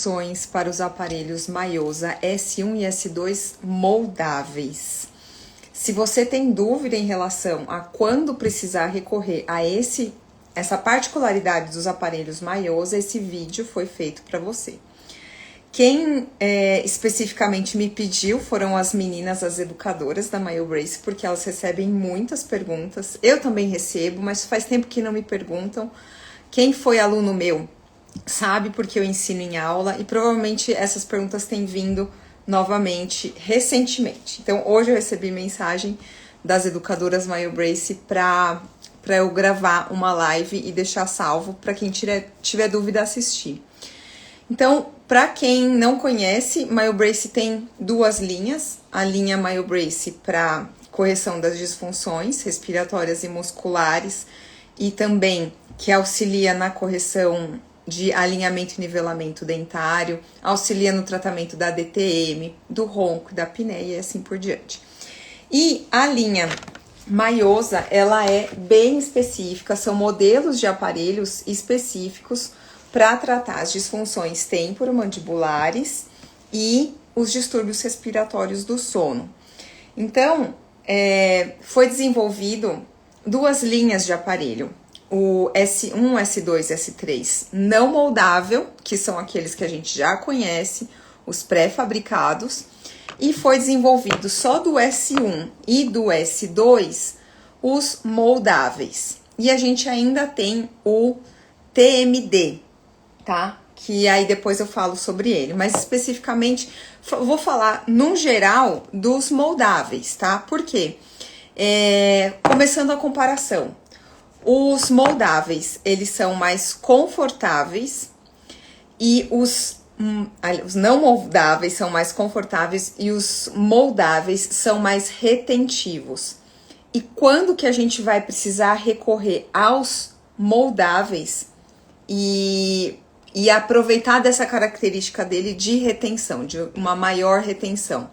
disfunções para os aparelhos Maiosa S1 e S2 moldáveis. Se você tem dúvida em relação a quando precisar recorrer a essa particularidade dos aparelhos Maiosa, esse vídeo foi feito para você. Quem especificamente me pediu foram as meninas, as educadoras da MyoBrace, porque elas recebem muitas perguntas. Eu também recebo, mas faz tempo que não me perguntam. Quem foi aluno meu sabe, porque eu ensino em aula, e provavelmente essas perguntas têm vindo novamente recentemente. Então hoje eu recebi mensagem das educadoras MyoBrace para eu gravar uma live e deixar salvo para quem tiver dúvida assistir. Então, para quem não conhece, MyoBrace tem duas linhas. A linha MyoBrace para correção das disfunções respiratórias e musculares, e também que auxilia na correção de alinhamento e nivelamento dentário, auxilia no tratamento da DTM, do ronco, da apneia e assim por diante. E a linha Maiosa, ela é bem específica, são modelos de aparelhos específicos para tratar as disfunções temporomandibulares e os distúrbios respiratórios do sono. Então, foi desenvolvido duas linhas de aparelho. O S1, S2 e S3 não moldável, que são aqueles que a gente já conhece, os pré-fabricados, e foi desenvolvido só do S1 e do S2 os moldáveis. E a gente ainda tem o TMD, tá? Que aí depois eu falo sobre ele, mas especificamente vou falar no geral dos moldáveis, tá? Por quê? Começando a comparação. Os moldáveis, eles são mais confortáveis e os não moldáveis são mais confortáveis e os moldáveis são mais retentivos. E quando que a gente vai precisar recorrer aos moldáveis e aproveitar dessa característica dele de retenção, de uma maior retenção?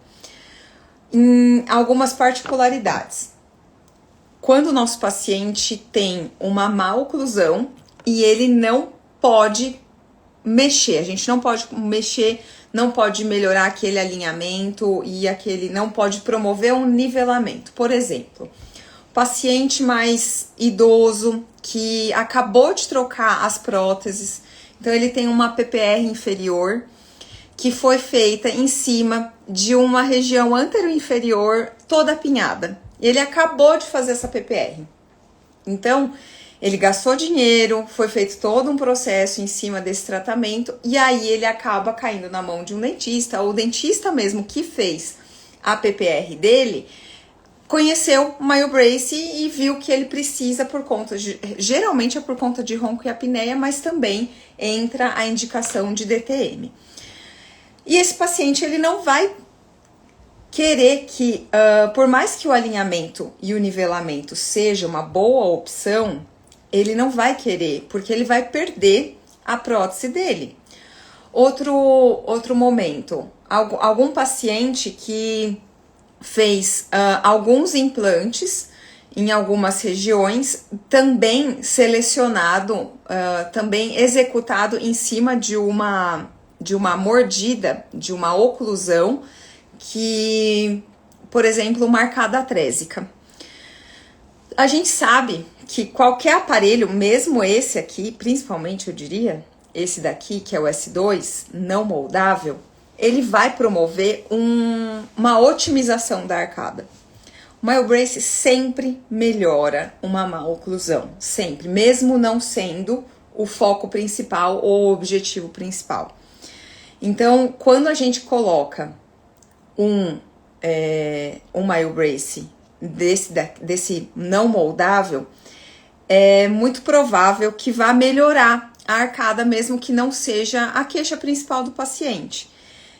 Em algumas particularidades. Quando o nosso paciente tem uma má oclusão e ele não pode mexer, a gente não pode mexer, não pode melhorar aquele alinhamento e não pode promover um nivelamento. Por exemplo, paciente mais idoso que acabou de trocar as próteses, então ele tem uma PPR inferior que foi feita em cima de uma região anteroinferior toda apinhada. Ele acabou de fazer essa PPR. Então, ele gastou dinheiro, foi feito todo um processo em cima desse tratamento, e aí ele acaba caindo na mão de um dentista, ou o dentista mesmo que fez a PPR dele, conheceu o MyoBrace e viu que ele precisa geralmente é por conta de ronco e apneia, mas também entra a indicação de DTM. E esse paciente, ele não vai querer que, por mais que o alinhamento e o nivelamento seja uma boa opção, ele não vai querer, porque ele vai perder a prótese dele. Outro momento, algum paciente que fez alguns implantes em algumas regiões, também selecionado, também executado em cima de uma mordida, de uma oclusão, que, por exemplo, marcada atrésica. A gente sabe que qualquer aparelho, mesmo esse aqui, principalmente eu diria, esse daqui, que é o S2, não moldável, ele vai promover uma otimização da arcada. O MyoBrace sempre melhora uma má oclusão, sempre, mesmo não sendo o foco principal ou o objetivo principal. Então, quando a gente coloca um MyoBrace desse não moldável, é muito provável que vá melhorar a arcada, mesmo que não seja a queixa principal do paciente.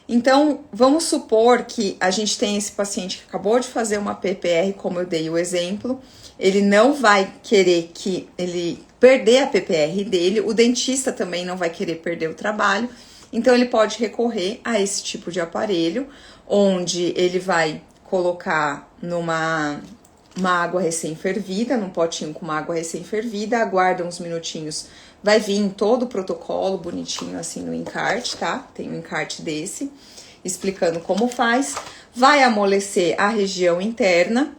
Então, vamos supor que a gente tem esse paciente que acabou de fazer uma PPR, como eu dei o exemplo, ele não vai querer que ele perder a PPR dele, o dentista também não vai querer perder o trabalho, então ele pode recorrer a esse tipo de aparelho, onde ele vai colocar uma água recém-fervida, num potinho com uma água recém-fervida, aguarda uns minutinhos Vai vir todo o protocolo bonitinho assim no encarte, tá? Tem um encarte desse, explicando como faz. Vai amolecer a região interna.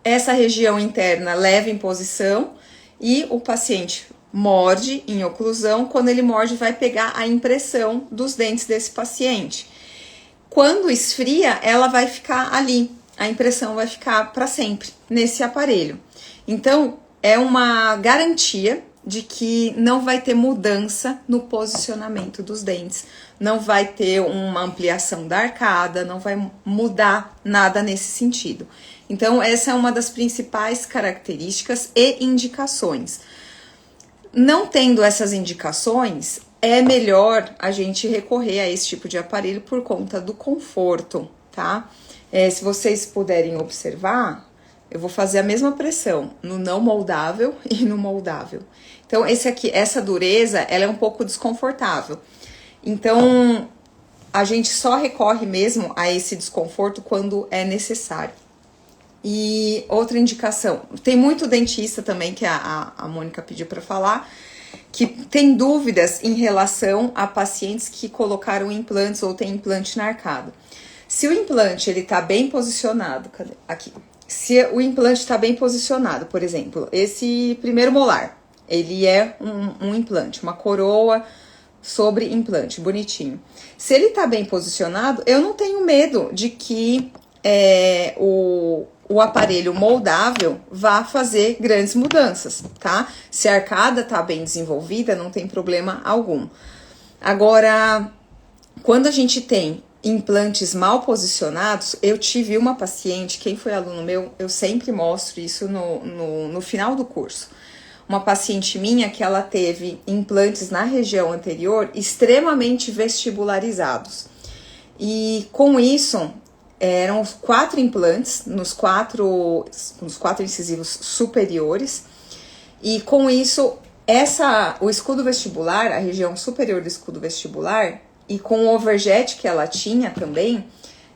Essa região interna leva em posição e o paciente morde em oclusão. Quando ele morde, vai pegar a impressão dos dentes desse paciente. Quando esfria, ela vai ficar ali. A impressão vai ficar para sempre nesse aparelho. Então, é uma garantia de que não vai ter mudança no posicionamento dos dentes, não vai ter uma ampliação da arcada, não vai mudar nada nesse sentido. Então, essa é uma das principais características e indicações. Não tendo essas indicações, é melhor a gente recorrer a esse tipo de aparelho por conta do conforto, tá? Se vocês puderem observar, eu vou fazer a mesma pressão no não moldável e no moldável. Então, esse aqui, essa dureza, ela é um pouco desconfortável. Então, a gente só recorre mesmo a esse desconforto quando é necessário. E outra indicação, tem muito dentista também, que a Mônica pediu para falar, que tem dúvidas em relação a pacientes que colocaram implantes ou tem implante na arcada. Se o implante ele tá bem posicionado, cadê? Aqui. Se o implante está bem posicionado, por exemplo, esse primeiro molar, ele é um implante, uma coroa sobre implante, bonitinho. Se ele tá bem posicionado, eu não tenho medo de que o aparelho moldável vá fazer grandes mudanças, tá? Se a arcada tá bem desenvolvida, não tem problema algum. Agora, quando a gente tem implantes mal posicionados, eu tive uma paciente, quem foi aluno meu, eu sempre mostro isso no final do curso. Uma paciente minha que ela teve implantes na região anterior extremamente vestibularizados. E com isso, eram 4 implantes nos quatro incisivos superiores. E com isso, o escudo vestibular, a região superior do escudo vestibular, e com o overjet que ela tinha também,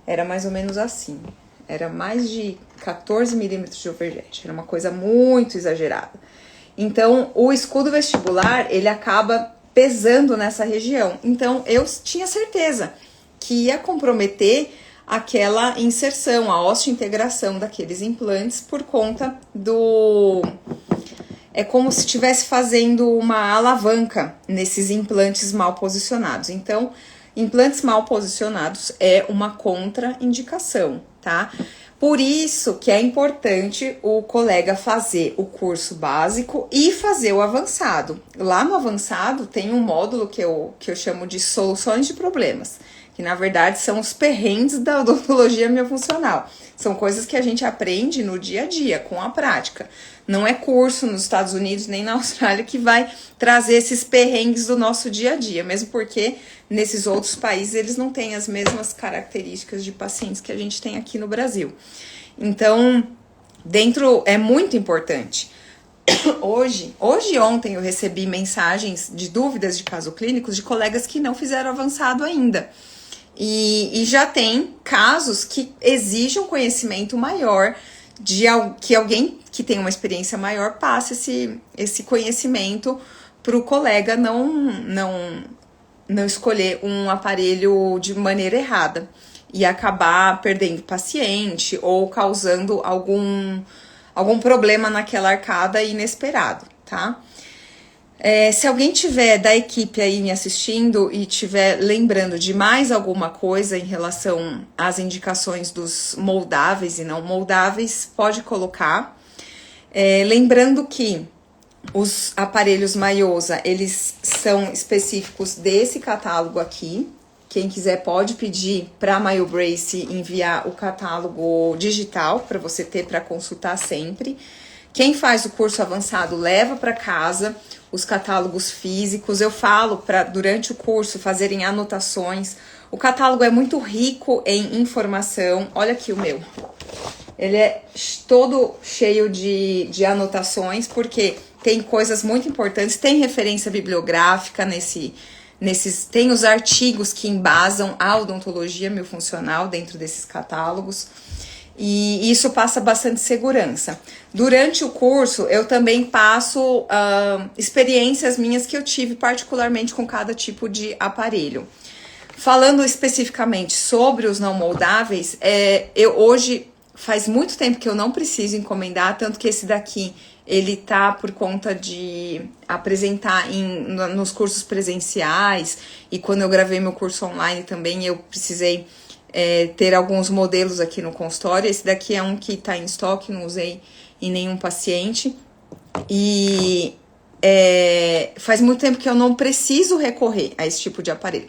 era mais ou menos assim. Era mais de 14 milímetros de overjet. Era uma coisa muito exagerada. Então, o escudo vestibular, ele acaba pesando nessa região. Então, eu tinha certeza que ia comprometer aquela inserção, a osteointegração daqueles implantes por conta do... É como se estivesse fazendo uma alavanca nesses implantes mal posicionados. Então, implantes mal posicionados é uma contraindicação, tá? Por isso que é importante o colega fazer o curso básico e fazer o avançado. Lá no avançado tem um módulo que eu chamo de soluções de problemas, que na verdade são os perrengues da odontologia miofuncional. São coisas que a gente aprende no dia a dia, com a prática. Não é curso nos Estados Unidos nem na Austrália que vai trazer esses perrengues do nosso dia a dia, mesmo porque nesses outros países eles não têm as mesmas características de pacientes que a gente tem aqui no Brasil. Então, é muito importante. Hoje e ontem eu recebi mensagens de dúvidas de casos clínicos de colegas que não fizeram avançado ainda. E já tem casos que exigem um conhecimento maior, que alguém que tem uma experiência maior passe esse conhecimento para o colega não escolher um aparelho de maneira errada e acabar perdendo paciente ou causando algum problema naquela arcada inesperado, tá? Se alguém tiver da equipe aí me assistindo e tiver lembrando de mais alguma coisa em relação às indicações dos moldáveis e não moldáveis, pode colocar. Lembrando que os aparelhos Maiosa, eles são específicos desse catálogo aqui. Quem quiser pode pedir para a MyoBrace enviar o catálogo digital para você ter para consultar sempre. Quem faz o curso avançado leva para casa os catálogos físicos. Eu falo para durante o curso fazerem anotações. O catálogo é muito rico em informação. Olha aqui o meu. Ele é todo cheio de anotações, porque tem coisas muito importantes, tem referência bibliográfica tem os artigos que embasam a odontologia miofuncional dentro desses catálogos. E isso passa bastante segurança. Durante o curso, eu também passo experiências minhas que eu tive particularmente com cada tipo de aparelho. Falando especificamente sobre os não moldáveis, eu hoje faz muito tempo que eu não preciso encomendar, tanto que esse daqui ele tá por conta de apresentar nos cursos presenciais, e quando eu gravei meu curso online também eu precisei ter alguns modelos aqui no consultório. Esse daqui é um que tá em estoque, não usei em nenhum paciente, e faz muito tempo que eu não preciso recorrer a esse tipo de aparelho.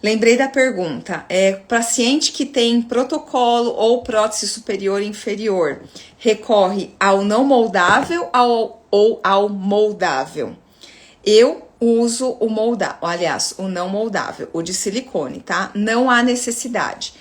Lembrei da pergunta. Paciente que tem protocolo ou prótese superior e inferior, recorre ao não moldável ou ao moldável? Eu uso o moldável, aliás, o não moldável, o de silicone, tá? Não há necessidade,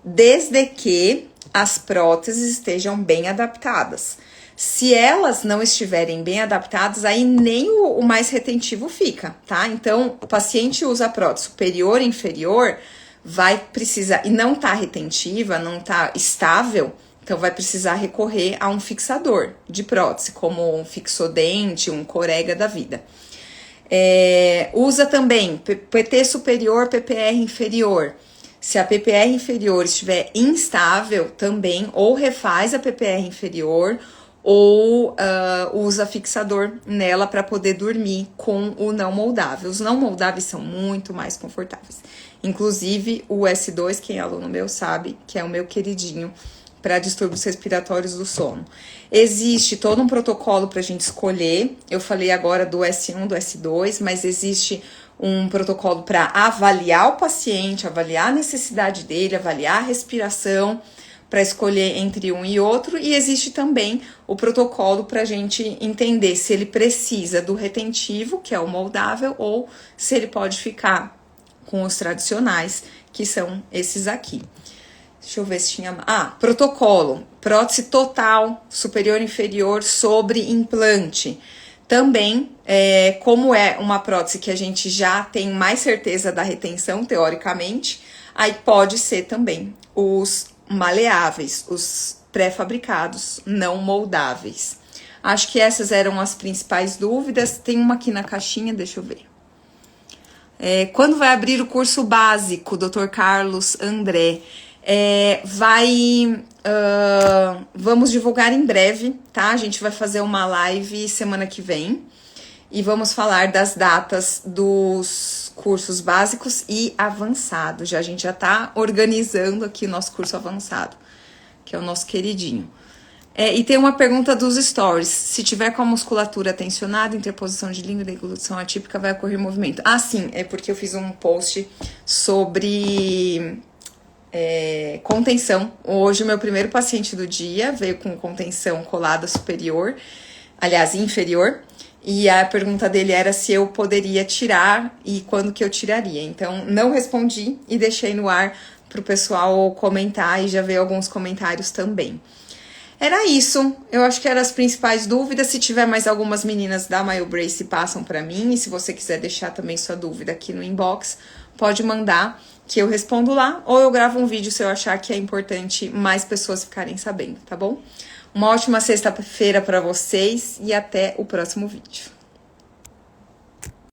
desde que as próteses estejam bem adaptadas. Se elas não estiverem bem adaptadas, aí nem o mais retentivo fica, tá? Então, o paciente usa a prótese superior e inferior, vai precisar, e não tá retentiva, não tá estável, então vai precisar recorrer a um fixador de prótese, como um fixodente, um corega da vida. Usa também PT superior, PPR inferior. Se a PPR inferior estiver instável também, ou refaz a PPR inferior, ou usa fixador nela para poder dormir com o não moldável. Os não moldáveis são muito mais confortáveis. Inclusive o S2, quem é aluno meu sabe que é o meu queridinho para distúrbios respiratórios do sono. Existe todo um protocolo para a gente escolher. Eu falei agora do S1, do S2, mas existe um protocolo para avaliar o paciente, avaliar a necessidade dele, avaliar a respiração, para escolher entre um e outro. E existe também o protocolo para a gente entender se ele precisa do retentivo, que é o moldável, ou se ele pode ficar com os tradicionais, que são esses aqui. Deixa eu ver se tinha... protocolo. Prótese total, superior e inferior, sobre implante. Também, como é uma prótese que a gente já tem mais certeza da retenção, teoricamente, aí pode ser também os maleáveis, os pré-fabricados, não moldáveis. Acho que essas eram as principais dúvidas. Tem uma aqui na caixinha, deixa eu ver. Quando vai abrir o curso básico, Dr. Carlos André? Vamos divulgar em breve, tá? A gente vai fazer uma live semana que vem e vamos falar das datas dos cursos básicos e avançados. A gente já tá organizando aqui o nosso curso avançado, que é o nosso queridinho. E tem uma pergunta dos stories. Se tiver com a musculatura tensionada, interposição de língua e deglutição atípica, vai ocorrer movimento. Sim, é porque eu fiz um post sobre contenção. Hoje o meu primeiro paciente do dia veio com contenção colada superior, aliás, inferior, e a pergunta dele era se eu poderia tirar e quando que eu tiraria. Então, não respondi e deixei no ar para o pessoal comentar, e já veio alguns comentários também. Era isso, eu acho que eram as principais dúvidas. Se tiver mais algumas meninas da MyoBrace, passam para mim, e se você quiser deixar também sua dúvida aqui no inbox, pode mandar, que eu respondo lá, ou eu gravo um vídeo se eu achar que é importante mais pessoas ficarem sabendo, tá bom? Uma ótima sexta-feira para vocês e até o próximo vídeo.